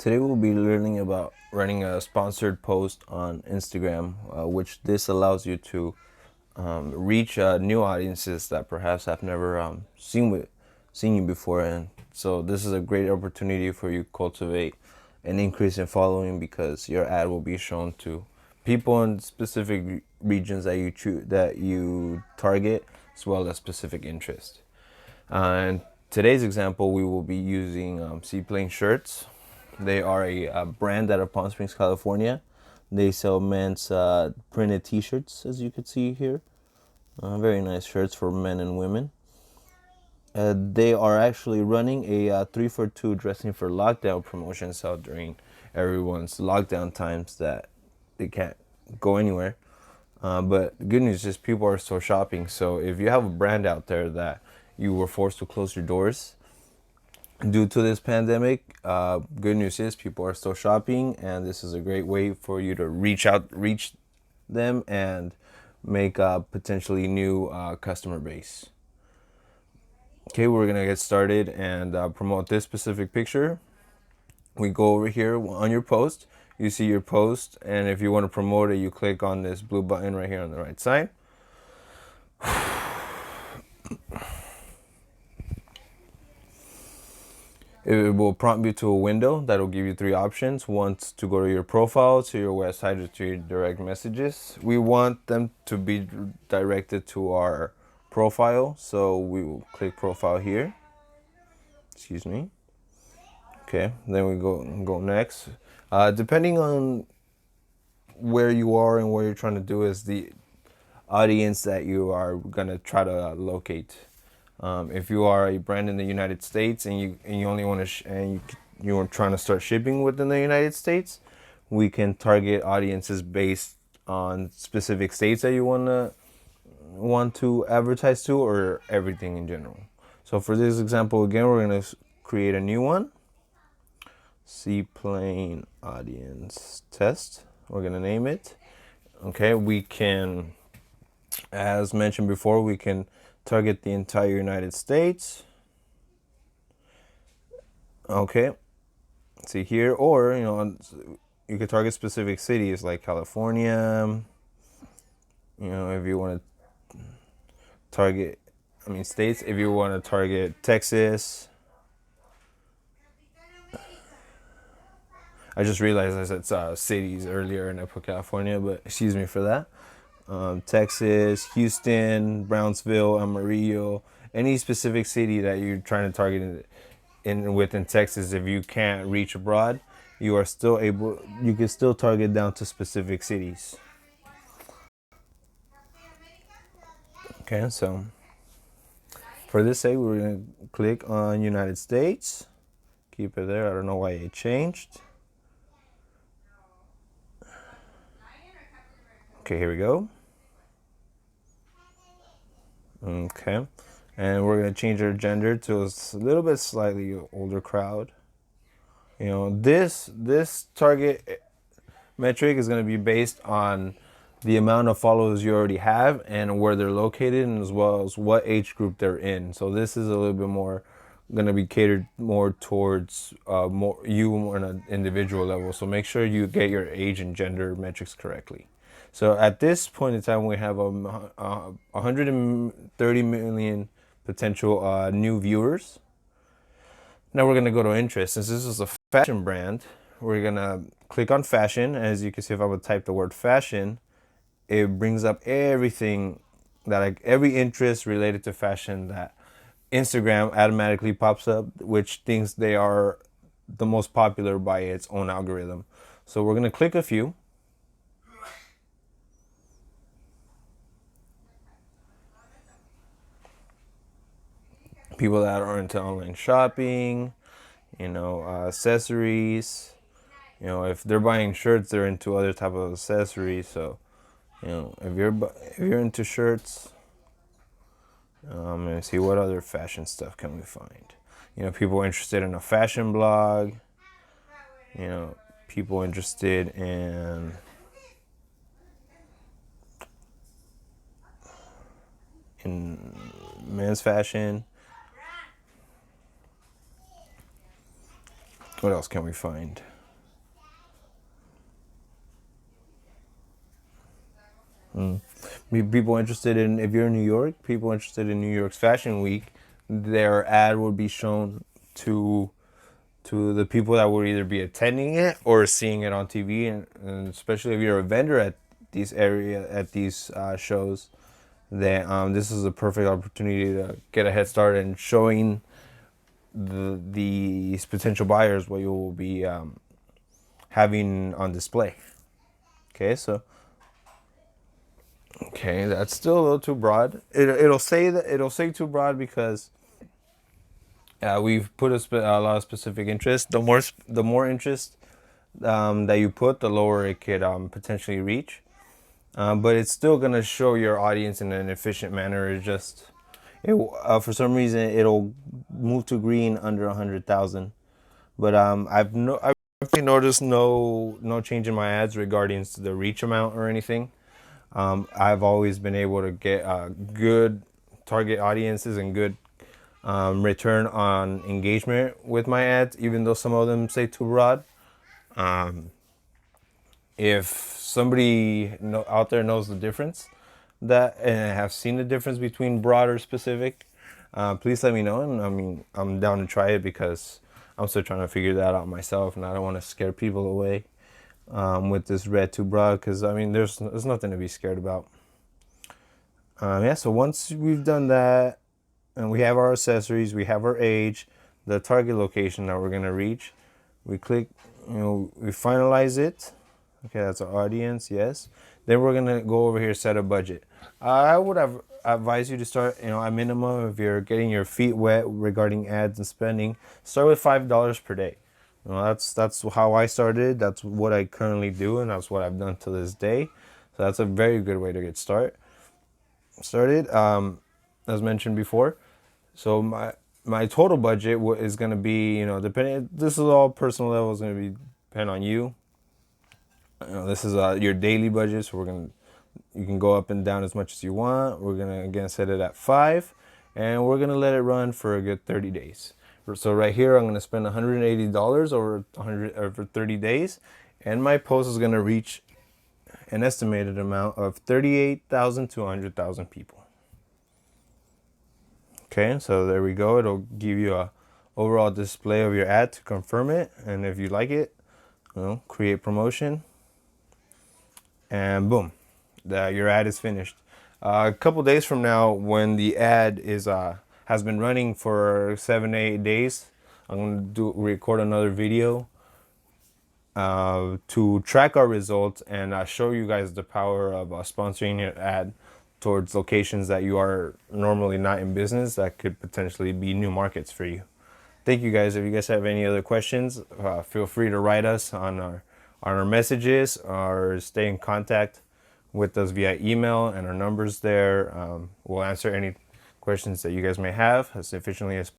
Today we'll be learning about running a sponsored post on Instagram, which this allows you to reach new audiences that perhaps have never seen you before, and so this is a great opportunity for you to cultivate an increase in following because your ad will be shown to people in specific regions that you target, as well as specific interest. In today's example, we will be using Seaplane shirts. They are a brand out of Palm Springs, California. They sell men's printed t-shirts, as you can see here. Very nice shirts for men and women. They are actually running a 3 for 2 dressing for lockdown promotion sale during everyone's lockdown times that they can't go anywhere. But the good news is people are still shopping. So if you have a brand out there that you were forced to close your doors due to this pandemic, good news is people are still shopping, and this is a great way for you to reach them and make a potentially new customer base. Okay, we're gonna get started and promote this specific picture. We go over here on your post. You see your post, and if you want to promote it, you click on this blue button right here on the right side. It will prompt you to a window that will give you 3 options. One to go to your profile, to your website, or to your direct messages. We want them to be directed to our profile, so we will click profile here. Excuse me. Okay, then we go next. Depending on where you are and what you're trying to do is the audience that you are gonna try to locate. If you are a brand in the United States and you only want to you're trying to start shipping within the United States, we can target audiences based on specific states that you want to advertise to, or everything in general. So for this example, again, we're gonna create a new one. Seaplane audience test. We're gonna name it. Okay, we can, as mentioned before, we can target the entire United States. Okay, see here, or you could target specific cities like California. If you want to target, states. If you want to target Texas. I just realized I said cities earlier and I put California, but excuse me for that. Texas, Houston, Brownsville, Amarillo, any specific city that you're trying to target within Texas. If you can't reach abroad, you can still target down to specific cities. Okay, so for this sake, we're gonna click on United States. Keep it there. I don't know why it changed. Okay, here we go. Okay, and we're gonna change our gender to a little bit slightly older crowd. This target metric is gonna be based on the amount of followers you already have and where they're located, and as well as what age group they're in. So this is a little bit more gonna be catered more towards more on an individual level. So make sure you get your age and gender metrics correctly. So at this point in time, we have 130 million potential new viewers. Now we're gonna go to interest. Since this is a fashion brand, we're gonna click on fashion. As you can see, if I would type the word fashion, it brings up everything every interest related to fashion that Instagram automatically pops up, which thinks they are the most popular by its own algorithm. So we're gonna click a few. People that are into online shopping, accessories. If they're buying shirts, they're into other type of accessories. So, if you're into shirts, let me see what other fashion stuff can we find. People interested in a fashion blog. People interested in men's fashion. What else can we find? People interested in, if you're in New York, people interested in New York's Fashion Week, their ad would be shown to the people that would either be attending it or seeing it on TV, and especially if you're a vendor at these shows, then this is a perfect opportunity to get a head start in showing these potential buyers what you will be having on display. Okay, so that's still a little too broad. It'll say too broad because we've put a lot of specific interest. The more interest that you put, the lower it could potentially reach. But it's still gonna show your audience in an efficient manner. It's just for some reason it'll move to green under 100,000. But I've noticed no change in my ads regarding the reach amount or anything. I've always been able to get good target audiences and good return on engagement with my ads, even though some of them say too broad. If somebody out there knows the difference and have seen the difference between broad or specific, please let me know. And I mean, I'm down to try it because I'm still trying to figure that out myself, and I don't want to scare people away with this red too broad, because I mean, there's nothing to be scared about. Yeah, so once we've done that and we have our accessories, we have our age, the target location that we're gonna reach, we click, we finalize it. Okay, that's our audience, yes. Then we're gonna go over here, set a budget. I would have advised you to start, at minimum, if you're getting your feet wet regarding ads and spending, start with $5 per day. That's how I started. That's what I currently do, and that's what I've done to this day. So that's a very good way to get started. As mentioned before. So my total budget is gonna be, depending. This is all personal level. Is gonna be depend on you. This is your daily budget, so you can go up and down as much as you want. We're gonna again set it at 5, and we're gonna let it run for a good 30 days. So right here, I'm gonna spend $180 over 30 days, and my post is gonna reach an estimated amount of 38,000 to 100,000 people. Okay, so there we go. It'll give you a overall display of your ad to confirm it, and if you like it, create promotion. And boom, your ad is finished. A couple days from now, when the ad has been running for 7-8 days, I'm gonna record another video to track our results and show you guys the power of sponsoring your ad towards locations that you are normally not in business, that could potentially be new markets for you. Thank you guys. If you guys have any other questions, feel free to write us on our messages, or stay in contact with us via email, and our numbers there. We'll answer any questions that you guys may have as efficiently as